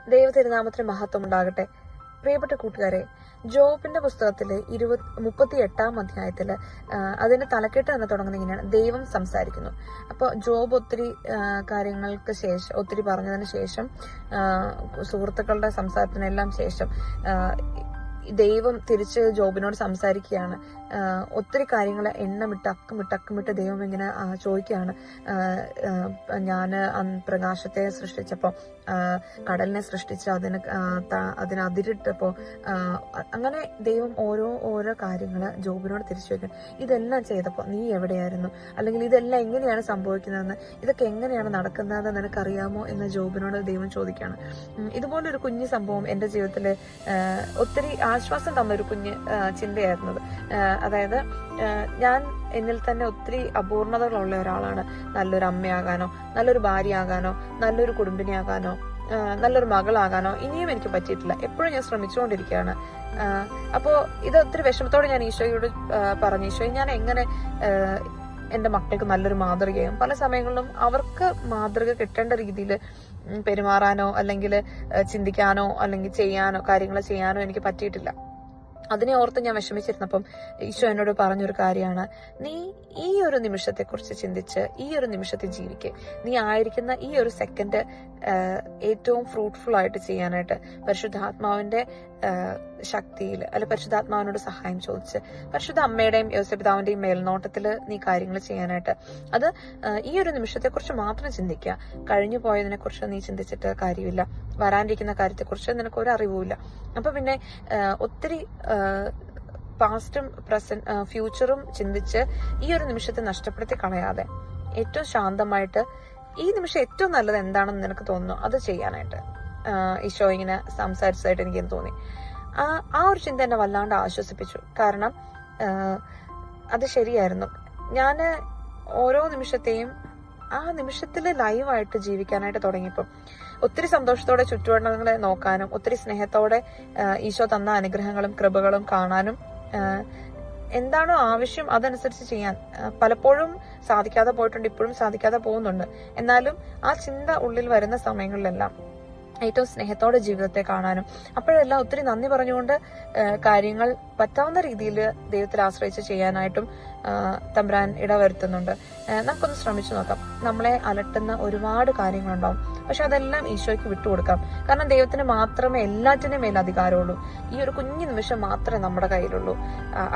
ദൈവ തിരുനാമത്തിന് മഹത്വം ഉണ്ടാകട്ടെ. പ്രിയപ്പെട്ട കൂട്ടുകാരെ, ജോബിന്റെ പുസ്തകത്തില് 38-ാം അധ്യായത്തില് അതിന്റെ തലക്കെട്ട് തന്നെ തുടങ്ങുന്ന ഇങ്ങനെയാണ്: ദൈവം സംസാരിക്കുന്നു. അപ്പൊ ജോബ് ഒത്തിരി കാര്യങ്ങൾക്ക് ശേഷം, ഒത്തിരി പറഞ്ഞതിന് ശേഷം, സുഹൃത്തുക്കളുടെ സംസാരത്തിനെല്ലാം ശേഷം ദൈവം തിരിച്ച് ജോബിനോട് സംസാരിക്കുകയാണ്. ഒത്തിരി കാര്യങ്ങൾ അക്കമിട്ട് ദൈവം ഇങ്ങനെ ചോദിക്കുകയാണ്. ഞാൻ പ്രകാശത്തെ സൃഷ്ടിച്ചപ്പോ, കടലിനെ സൃഷ്ടിച്ച് അതിന് അതിരിട്ടപ്പോ, അങ്ങനെ ദൈവം ഓരോ കാര്യങ്ങള് ജോബിനോട് തിരിച്ചു വയ്ക്കണം. ഇതെല്ലാം ചെയ്തപ്പോ നീ എവിടെയായിരുന്നു, അല്ലെങ്കിൽ ഇതെല്ലാം എങ്ങനെയാണ് സംഭവിക്കുന്നതെന്ന്, ഇതൊക്കെ എങ്ങനെയാണ് നടക്കുന്നതെന്ന് നിനക്കറിയാമോ എന്ന് ജോബിനോട് ദൈവം ചോദിക്കുകയാണ്. ഇതുപോലൊരു കുഞ്ഞു സംഭവം എന്റെ ജീവിതത്തില് ഒത്തിരി ആശ്വാസം തന്ന ഒരു കുഞ്ഞ് ചിന്തയായിരുന്നത്. അതായത് ഞാൻ എന്നിൽ തന്നെ ഒത്തിരി അപൂർണതകളുള്ള ഒരാളാണ്. നല്ലൊരു അമ്മയാകാനോ, നല്ലൊരു ഭാര്യയാകാനോ, നല്ലൊരു കുടുംബിനിയാകാനോ, നല്ലൊരു മകളാകാനോ ഇനിയും എനിക്ക് പറ്റിയിട്ടില്ല. എപ്പോഴും ഞാൻ ശ്രമിച്ചുകൊണ്ടിരിക്കുകയാണ്. അപ്പോ ഇത് ഒത്തിരി വിഷമത്തോടെ ഞാൻ ഈശോയോട് പറഞ്ഞു, ഈശോയെ, ഞാൻ എങ്ങനെ എന്റെ മക്കൾക്ക് നല്ലൊരു മാതൃകയും, പല സമയങ്ങളിലും അവർക്ക് മാതൃക കിട്ടേണ്ട രീതിയിൽ പെരുമാറാനോ അല്ലെങ്കിൽ ചിന്തിക്കാനോ അല്ലെങ്കിൽ കാര്യങ്ങൾ ചെയ്യാനോ എനിക്ക് പറ്റിയിട്ടില്ല. അതിനെ ഓർത്ത് ഞാൻ വിഷമിച്ചിരുന്നപ്പം ഈശോ എന്നോട് പറഞ്ഞൊരു കാര്യമാണ്: നീ ഈ ഒരു നിമിഷത്തെ കുറിച്ച് ചിന്തിച്ച് ഈ ഒരു നിമിഷത്തിൽ ജീവിക്കുക. നീ ആയിരിക്കുന്ന ഈ ഒരു സെക്കൻഡ് ഏറ്റവും ഫ്രൂട്ട്ഫുൾ ആയിട്ട് ചെയ്യാനായിട്ട് പരിശുദ്ധാത്മാവിന്റെ ശക്തിയിൽ, അല്ലെ പരിശുദ്ധാത്മാവിനോട് സഹായം ചോദിച്ച്, പരിശുദ്ധ അമ്മയുടെയും യോസേപ്പിതാവിന്റെയും മേൽനോട്ടത്തില് നീ കാര്യങ്ങൾ ചെയ്യാനായിട്ട്, അത് ഈ ഒരു നിമിഷത്തെ കുറിച്ച് മാത്രം ചിന്തിക്കുക. കഴിഞ്ഞു പോയതിനെ കുറിച്ച് നീ ചിന്തിച്ചിട്ട് കാര്യമില്ല. വരാനിരിക്കുന്ന കാര്യത്തെക്കുറിച്ച് നിനക്ക് ഒരു അറിവുമില്ല. അപ്പൊ പിന്നെ ഒത്തിരി പാസ്റ്റും ഫ്യൂച്ചറും ചിന്തിച്ച് ഈ ഒരു നിമിഷത്തെ നഷ്ടപ്പെടുത്തി കളയാതെ ഏറ്റവും ശാന്തമായിട്ട് ഈ നിമിഷം ഏറ്റവും നല്ലത് എന്താണെന്ന് നിനക്ക് തോന്നുന്നു അത് ചെയ്യാനായിട്ട് ഈശോ ഇങ്ങനെ സംസാരിച്ചതായിട്ട് എനിക്ക് തോന്നി. ആ ഒരു ചിന്ത എന്നെ വല്ലാണ്ട് ആശ്വസിപ്പിച്ചു. കാരണം അത് ശരിയായിരുന്നു. ഞാന് ഓരോ നിമിഷത്തെയും ആ നിമിഷത്തില് ലൈവായിട്ട് ജീവിക്കാനായിട്ട് തുടങ്ങിയപ്പോൾ ഒത്തിരി സന്തോഷത്തോടെ ചുറ്റുവട്ടങ്ങളെ നോക്കാനും, ഒത്തിരി സ്നേഹത്തോടെ ഈശോ തന്ന അനുഗ്രഹങ്ങളും കൃപകളും കാണാനും, എന്താണോ ആവശ്യം അതനുസരിച്ച് ചെയ്യാൻ പലപ്പോഴും സാധിക്കാതെ പോയിട്ടുണ്ട്, ഇപ്പോഴും സാധിക്കാതെ പോകുന്നുണ്ട്. എന്നാലും ആ ചിന്ത ഉള്ളിൽ വരുന്ന സമയങ്ങളിലെല്ലാം ഏറ്റവും സ്നേഹത്തോടെ ജീവിതത്തെ കാണാനും, അപ്പോഴെല്ലാം ഒത്തിരി നന്ദി പറഞ്ഞുകൊണ്ട് കാര്യങ്ങൾ പറ്റാവുന്ന രീതിയിൽ ദൈവത്തിൽ ആശ്രയിച്ച് ചെയ്യാനായിട്ടും തമ്പുരാൻ ഇടവരുത്തുന്നുണ്ട്. നമുക്കൊന്ന് ശ്രമിച്ചു നോക്കാം. നമ്മളെ അലട്ടുന്ന ഒരുപാട് കാര്യങ്ങളുണ്ടാവും, പക്ഷെ അതെല്ലാം ഈശോയ്ക്ക് വിട്ടുകൊടുക്കാം. കാരണം ദൈവത്തിന് മാത്രമേ എല്ലാറ്റിനും മേൽ അധികാരമുള്ളൂ. ഈ ഒരു കുഞ്ഞു നിമിഷം മാത്രമേ നമ്മുടെ കയ്യിലുള്ളൂ.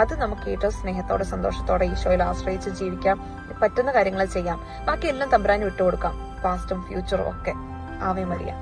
അത് നമുക്ക് ഏറ്റവും സ്നേഹത്തോടെ സന്തോഷത്തോടെ ഈശോയിൽ ആശ്രയിച്ച് ജീവിക്കാം. പറ്റുന്ന കാര്യങ്ങൾ ചെയ്യാം. ബാക്കി എല്ലാം തമ്പുരാന് വിട്ടുകൊടുക്കാം, പാസ്റ്റും ഫ്യൂച്ചറും ഒക്കെ. Ave Maria.